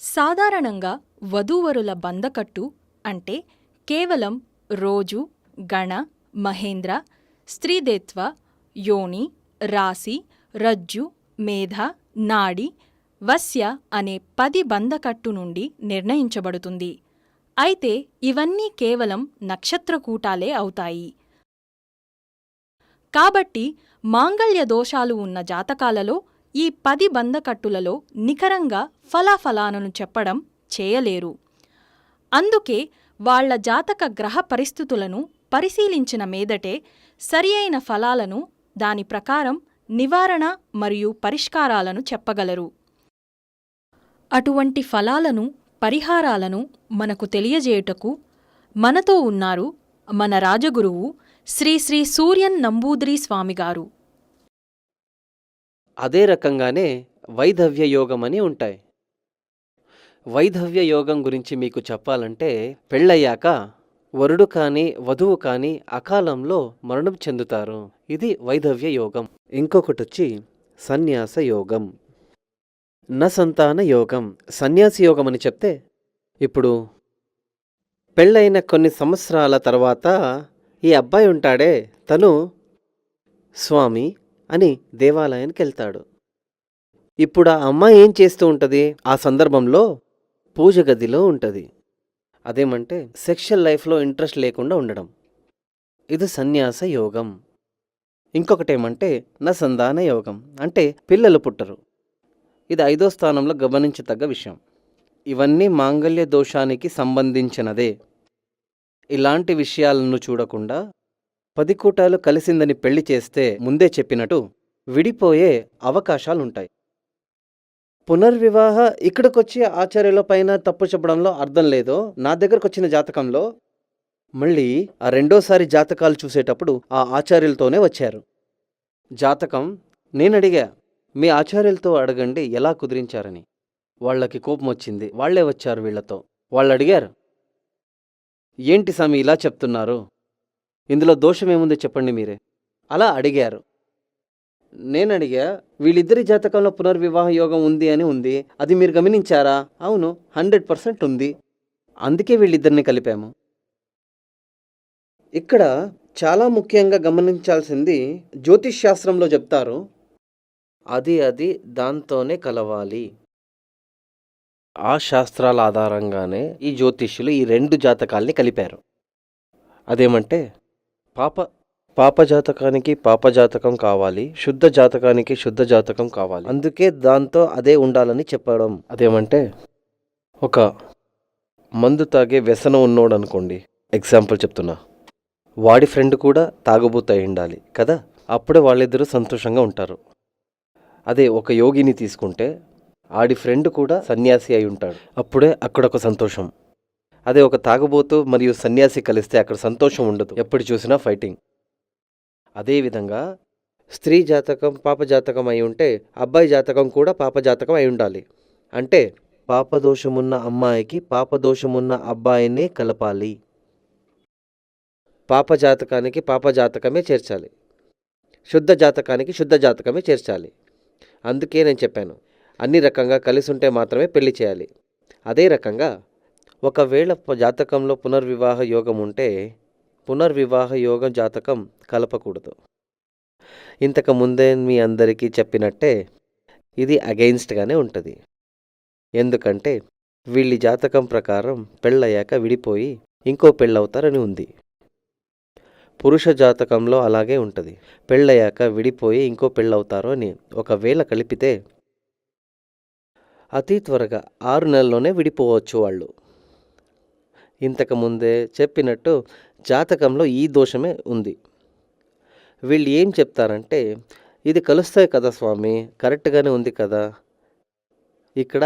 సాధారణంగా వధూవరుల బంధకట్టు అంటే కేవలం రోజు, గణ, మహేంద్ర, స్త్రీదేత్వ, యోని, రాశి, రజ్జు, మేధ, నాడి, వస్య అనే 10 బంధకట్టు నుండి నిర్ణయించబడుతుంది. అయితే ఇవన్నీ కేవలం నక్షత్రకూటాలే అవుతాయి. కాబట్టి మాంగళ్య దోషాలు ఉన్న జాతకాలలో ఈ 10 బంధకట్టులలో నికరంగా ఫలాఫలాలను చెప్పడం చేయలేరు. అందుకే వాళ్ల జాతక గ్రహ పరిస్థితులను పరిశీలించిన మీదటే సరియైన ఫలాలను, దాని ప్రకారం నివారణ మరియు పరిష్కారాలను చెప్పగలరు. అటువంటి ఫలాలను, పరిహారాలను మనకు తెలియజేయుటకు మనతో ఉన్నారు మన రాజగురువు శ్రీ శ్రీ సూర్యన్ నంబూద్రి స్వామిగారు. అదే రకంగానే వైధవ్య యోగం అని ఉంటాయి. వైధవ్య యోగం గురించి మీకు చెప్పాలంటే, పెళ్ళయ్యాక వరుడు కానీ వధువు కానీ అకాలంలో మరణం చెందుతారు. ఇది వైధవ్య యోగం. ఇంకొకటొచ్చి సన్యాస యోగం, సంతాన యోగం. సన్యాసి యోగం అని చెప్తే, ఇప్పుడు పెళ్ళైన కొన్ని సంవత్సరాల తర్వాత ఈ అబ్బాయి ఉంటాడే, తను స్వామి అని దేవాలయానికి వెళ్తాడు. ఇప్పుడు ఆ అమ్మాయి ఏం చేస్తూ ఉంటుంది? ఆ సందర్భంలో పూజ గదిలో ఉంటుంది. అదేమంటే సెక్షువల్ లైఫ్లో ఇంట్రెస్ట్ లేకుండా ఉండడం. ఇది సన్యాస యోగం. ఇంకొకటేమంటే సంతాన యోగం, అంటే పిల్లలు పుట్టరు. ఇది 5వ స్థానంలో గమనించదగ్గ విషయం. ఇవన్నీ మాంగళ్య దోషానికి సంబంధించినదే. ఇలాంటి విషయాలను చూడకుండా 10 కూటాలు కలిసిందని పెళ్లి చేస్తే ముందే చెప్పినట్టు విడిపోయే అవకాశాలుంటాయి. పునర్వివాహ ఇక్కడికొచ్చి ఆచార్యుల పైన తప్పు చెప్పడంలో అర్థం లేదో, నా దగ్గరకు వచ్చిన జాతకంలో మళ్ళీ ఆ రెండోసారి జాతకాలు చూసేటప్పుడు ఆ ఆచార్యులతోనే వచ్చారు. జాతకం నేనడిగా, మీ ఆచార్యులతో అడగండి ఎలా కుదిరించారని. వాళ్ళకి కోపం వచ్చింది. వాళ్లే వచ్చారు వీళ్లతో. వాళ్ళు అడిగారు, ఏంటి స్వామి ఇలా చెప్తున్నారు, ఇందులో దోషమేముంది చెప్పండి మీరే. అలా అడిగారు. నేనడిగా, వీళ్ళిద్దరి జాతకంలో పునర్వివాహ యోగం ఉంది అని ఉంది, అది మీరు గమనించారా? అవును, 100% ఉంది. అందుకే వీళ్ళిద్దరిని కలిపాము. ఇక్కడ చాలా ముఖ్యంగా గమనించాల్సింది, జ్యోతిష్ శాస్త్రంలో చెప్తారు, అది దాంతోనే కలవాలి. ఆ శాస్త్రాల ఆధారంగానే ఈ జ్యోతిష్యులు ఈ 2 జాతకాల్ని కలిపారు. అదేమంటే పాప జాతకానికి పాప జాతకం కావాలి, శుద్ధ జాతకానికి శుద్ధ జాతకం కావాలి. అందుకే దాంతో అదే ఉండాలని చెప్పడం. అదేమంటే, ఒక మందు తాగే వ్యసనం ఉన్నోడు అనుకోండి, ఎగ్జాంపుల్ చెప్తున్నా, వాడి ఫ్రెండ్ కూడా తాగుబోతు అయి ఉండాలి కదా, అప్పుడే వాళ్ళిద్దరూ సంతోషంగా ఉంటారు. అదే ఒక యోగిని తీసుకుంటే ఆడి ఫ్రెండ్ కూడా సన్యాసి అయి ఉంటాడు, అప్పుడే అక్కడొక సంతోషం. అదే ఒక తాగుబోతు మరియు సన్యాసి కలిస్తే అక్కడ సంతోషం ఉండదు, ఎప్పుడు చూసినా ఫైటింగ్. అదేవిధంగా స్త్రీ జాతకం పాప జాతకం అయి ఉంటే అబ్బాయి జాతకం కూడా పాప జాతకం అయి ఉండాలి. అంటే పాపదోషమున్న అమ్మాయికి పాపదోషమున్న అబ్బాయినే కలపాలి. పాప జాతకానికి పాప జాతకమే చేర్చాలి, శుద్ధ జాతకానికి శుద్ధ జాతకమే చేర్చాలి. అందుకే నేను చెప్పాను, అన్ని రకంగా కలిసి ఉంటే మాత్రమే పెళ్లి చేయాలి. అదే రకంగా ఒకవేళ జాతకంలో పునర్వివాహ యోగం ఉంటే పునర్వివాహ యోగం జాతకం కలపకూడదు. ఇంతకు ముందే మీ అందరికీ చెప్పినట్టే ఇది అగెయిన్స్ట్గానే ఉంటుంది. ఎందుకంటే వీళ్ళ జాతకం ప్రకారం పెళ్ళయ్యాక విడిపోయి ఇంకో పెళ్ళవుతారని ఉంది. పురుష జాతకంలో అలాగే ఉంటుంది, పెళ్ళయ్యాక విడిపోయి ఇంకో పెళ్ళవుతారు అని. ఒకవేళ కలిపితే అతి త్వరగా 6 నెలల్లోనే విడిపోవచ్చు వాళ్ళు. ఇంతకుముందే చెప్పినట్టు జాతకంలో ఈ దోషమే ఉంది. వీళ్ళు ఏం చెప్తారంటే, ఇది కలుస్తాయి కదా స్వామి, కరెక్ట్గానే ఉంది కదా, ఇక్కడ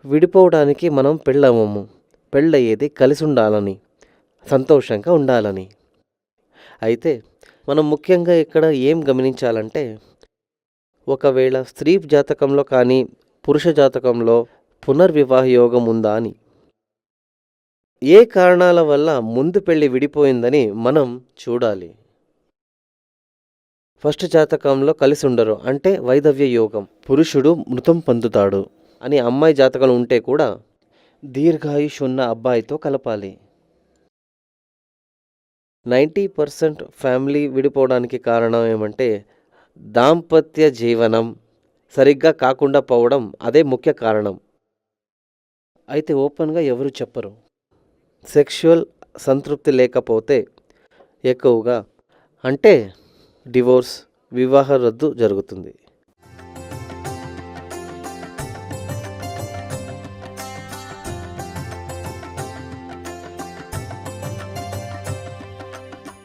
విడిపోవడానికి మనం పెళ్ళమము, పెళ్ళయ్యేది కలిసి ఉండాలని, సంతోషంగా ఉండాలని. అయితే మనం ముఖ్యంగా ఇక్కడ ఏం గమనించాలంటే, ఒకవేళ స్త్రీ జాతకంలో కానీ పురుష జాతకంలో పునర్వివాహ యోగం ఉందా అని. ఏ కారణాల వల్ల ముందు పెళ్లి విడిపోయిందని మనం చూడాలి. ఫస్ట్ జాతకంలో కలిసి ఉండరు, అంటే వైధవ్య యోగం, పురుషుడు మృతం పొందుతాడు. అని అమ్మాయి జాతకాలు ఉంటే కూడా దీర్ఘాయుష్ ఉన్న అబ్బాయితో కలపాలి. 90% ఫ్యామిలీ విడిపోవడానికి కారణం ఏమంటే దాంపత్య జీవనం సరిగ్గా కాకుండా పోవడం అదే ముఖ్య కారణం. అయితే ఓపెన్గా ఎవరు చెప్పరు. సెక్షువల్ సంతృప్తి లేకపోతే ఎక్కువగా అంటే డివోర్స్, వివాహ రద్దు జరుగుతుంది.